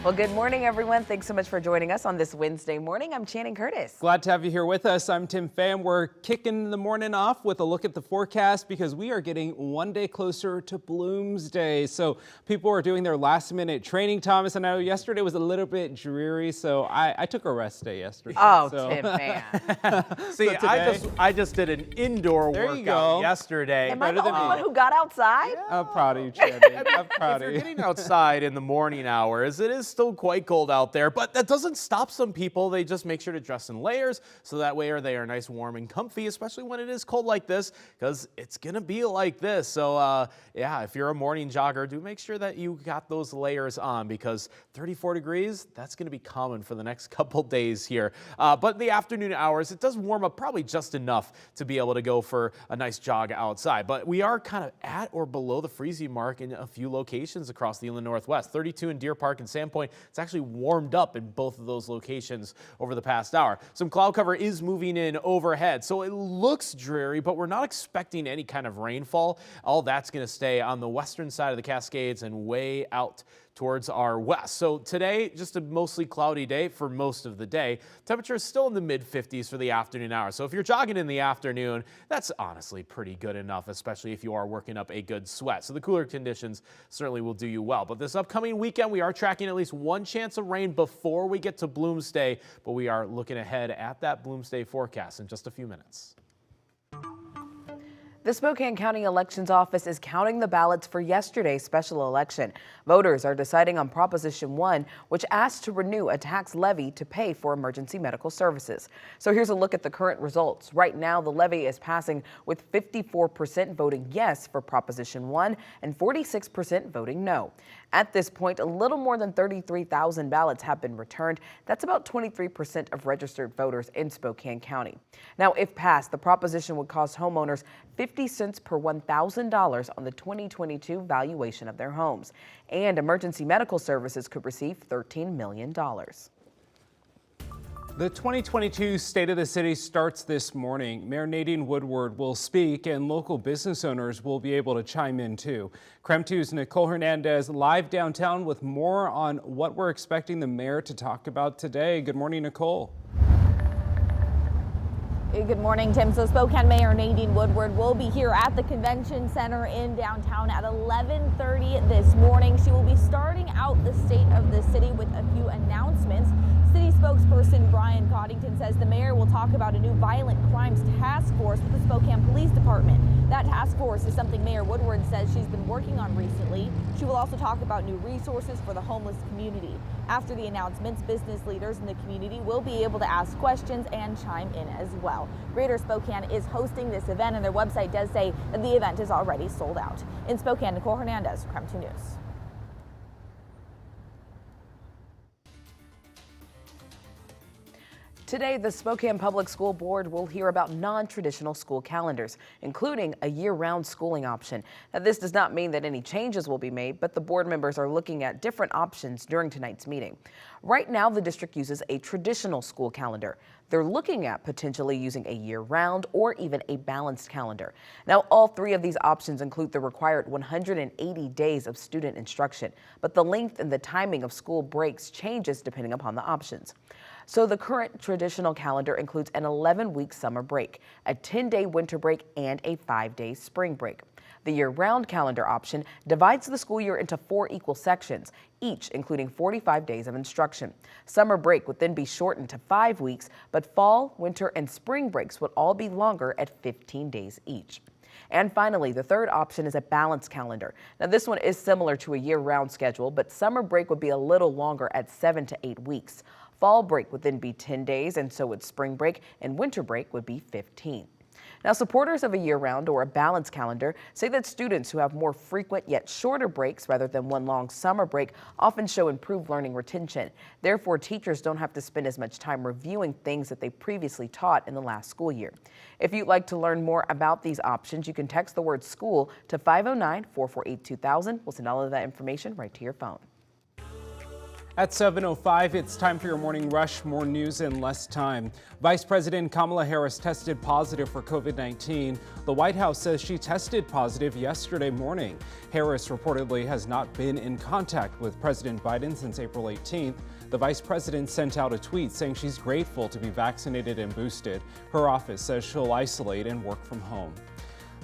Well, good morning, everyone. Thanks so much for joining us on this Wednesday morning. I'm Channing Curtis. Glad to have you here with us. I'm Tim Pham. We're kicking the morning off with a look at the forecast because we are getting one day closer to Bloomsday. So people are doing their last minute training, Thomas. I know yesterday was a little bit dreary, so I took a rest day yesterday. Oh, so. Tim Pham. See, so I just did an indoor workout yesterday. Am I the only one who got outside? Yeah. I'm proud of you, Channing. I'm proud of you. If you're getting outside in the morning hours, it is still quite cold out there, but that doesn't stop some people. They just make sure to dress in layers so that way they are nice, warm, and comfy, especially when it is cold like this, because it's going to be like this. So, yeah, if you're a morning jogger, do make sure that you got those layers on because 34 degrees, that's going to be common for the next couple days here. But in the afternoon hours, it does warm up probably just enough to be able to go for a nice jog outside. But we are kind of at or below the freezing mark in a few locations across the inland Northwest. 32 in Deer Park and Sandpoint. It's actually warmed up in both of those locations over the past hour. Some cloud cover is moving in overhead, so it looks dreary, but we're not expecting any kind of rainfall. All that's going to stay on the western side of the Cascades and way out towards our west. So today, just a mostly cloudy day for most of the day. Temperature is still in the mid-50s for the afternoon hours. So if you're jogging in the afternoon, that's honestly pretty good enough, especially if you are working up a good sweat. So the cooler conditions certainly will do you well. But this upcoming weekend, we are tracking at least one chance of rain before we get to Bloomsday, but we are looking ahead at that Bloomsday forecast in just a few minutes. The Spokane County Elections Office is counting the ballots for yesterday's special election. Voters are deciding on Proposition 1, which asks to renew a tax levy to pay for emergency medical services. So here's a look at the current results. Right now, the levy is passing with 54% voting yes for Proposition 1 and 46% voting no. At this point, a little more than 33,000 ballots have been returned. That's about 23% of registered voters in Spokane County. Now, if passed, the proposition would cost homeowners 50 cents per $1,000 on the 2022 valuation of their homes. And emergency medical services could receive $13 million. The 2022 State of the City starts this morning. Mayor Nadine Woodward will speak and local business owners will be able to chime in too. KREM 2's Nicole Hernandez live downtown with more on what we're expecting the mayor to talk about today. Good morning, Nicole. Good morning, Tim. So Spokane Mayor Nadine Woodward will be here at the Convention Center in downtown at 11:30 this morning. She will be starting out the State of the City with a few announcements. City spokesperson Brian Coddington says the mayor will talk about a new violent crimes task force with the Spokane Police Department. That task force is something Mayor Woodward says she's been working on recently. She will also talk about new resources for the homeless community. After the announcements, business leaders in the community will be able to ask questions and chime in as well. Greater Spokane is hosting this event, and their website does say that the event is already sold out. In Spokane, Nicole Hernandez, KREM 2 News. Today, the Spokane Public School Board will hear about non-traditional school calendars, including a year-round schooling option. Now, this does not mean that any changes will be made, but the board members are looking at different options during tonight's meeting. Right now, the district uses a traditional school calendar. They're looking at potentially using a year-round or even a balanced calendar. Now, all three of these options include the required 180 days of student instruction, but the length and the timing of school breaks changes depending upon the options. So the current traditional calendar includes an 11-week summer break, a 10-day winter break, and a 5-day spring break. The year-round calendar option divides the school year into 4 equal sections, each including 45 days of instruction. Summer break would then be shortened to 5 weeks, but fall, winter, and spring breaks would all be longer at 15 days each. And finally, the third option is a balanced calendar. Now, this one is similar to a year-round schedule, but summer break would be a little longer at 7 to 8 weeks. Fall break would then be 10 days, and so would spring break, and winter break would be 15. Now, supporters of a year-round or a balanced calendar say that students who have more frequent yet shorter breaks rather than one long summer break often show improved learning retention. Therefore, teachers don't have to spend as much time reviewing things that they previously taught in the last school year. If you'd like to learn more about these options, you can text the word school to 509-448-2000. We'll send all of that information right to your phone. At 7:05, it's time for your morning rush. More news in less time. Vice President Kamala Harris tested positive for COVID-19. The White House says she tested positive yesterday morning. Harris reportedly has not been in contact with President Biden since April 18th. The vice president sent out a tweet saying she's grateful to be vaccinated and boosted. Her office says she'll isolate and work from home.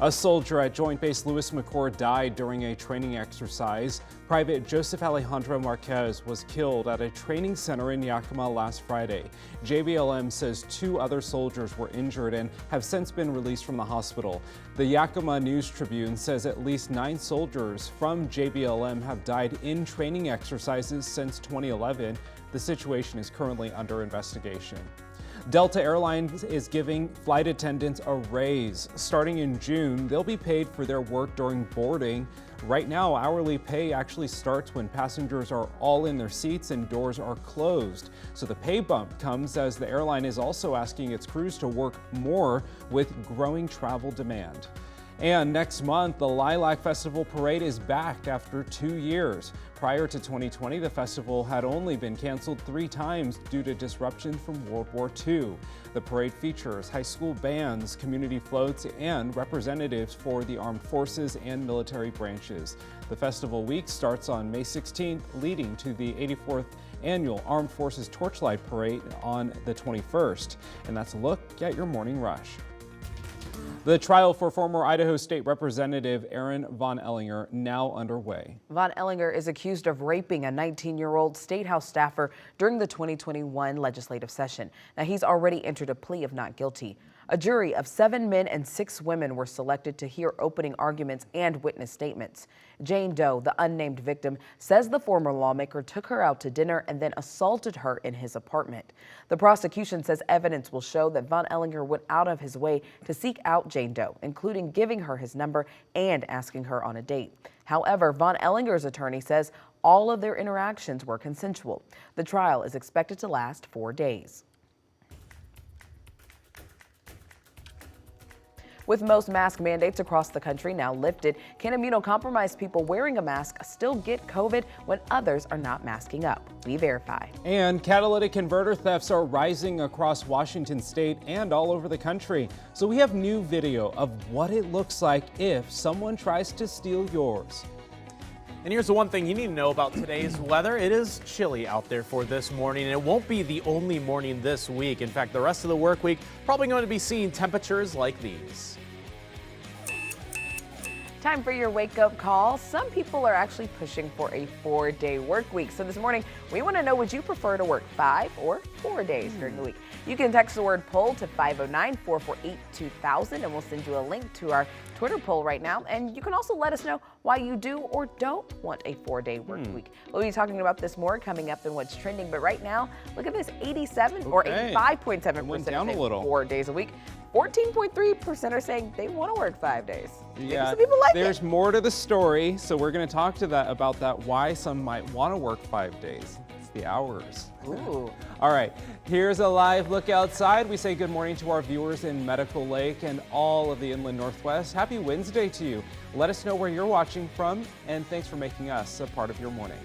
A soldier at Joint Base Lewis McChord died during a training exercise. Private Joseph Alejandro Marquez was killed at a training center in Yakima last Friday. JBLM says 2 other soldiers were injured and have since been released from the hospital. The Yakima News Tribune says at least 9 soldiers from JBLM have died in training exercises since 2011. The situation is currently under investigation. Delta Airlines is giving flight attendants a raise. Starting in June, they'll be paid for their work during boarding. Right now, hourly pay actually starts when passengers are all in their seats and doors are closed. So the pay bump comes as the airline is also asking its crews to work more with growing travel demand. And next month, the Lilac Festival Parade is back after 2 years. Prior to 2020, the festival had only been canceled 3 times due to disruption from World War II. The parade features high school bands, community floats, and representatives for the armed forces and military branches. The festival week starts on May 16th, leading to the 84th Annual Armed Forces Torchlight Parade on the 21st. And that's a look at your morning rush. The trial for former Idaho State Representative Aaron Von Ellinger now underway. Von Ellinger is accused of raping a 19-year-old State House staffer during the 2021 legislative session. Now, he's already entered a plea of not guilty. A jury of 7 men and 6 women were selected to hear opening arguments and witness statements. Jane Doe, the unnamed victim, says the former lawmaker took her out to dinner and then assaulted her in his apartment. The prosecution says evidence will show that Von Ellinger went out of his way to seek out Jane Doe, including giving her his number and asking her on a date. However, Von Ellinger's attorney says all of their interactions were consensual. The trial is expected to last 4 days. With most mask mandates across the country now lifted, can immunocompromised people wearing a mask still get COVID when others are not masking up? We verify. And catalytic converter thefts are rising across Washington state and all over the country. So we have new video of what it looks like if someone tries to steal yours. And here's the one thing you need to know about today's weather. It is chilly out there for this morning, and it won't be the only morning this week. In fact, the rest of the work week, probably going to be seeing temperatures like these. Time for your wake-up call. Some people are actually pushing for a 4-day work week. So this morning, we want to know, would you prefer to work 5 or 4 days during the week? You can text the word poll to 509-448-2000, and we'll send you a link to our Twitter poll right now. And you can also let us know why you do or don't want a 4-day work week. We'll be talking about this more coming up in what's trending. But right now, look at this, 87 or 85.7% down a little. 4 days a week. 14.3% are saying they want to work 5 days. Maybe Yeah, some people like there's it. more to the story, so we're going to talk to that about that, why some might want to work 5 days. It's the hours. Ooh. All right, here's a live look outside. We say good morning to our viewers in Medical Lake and all of the inland Northwest. Happy Wednesday to you. Let us know where you're watching from, and thanks for making us a part of your morning.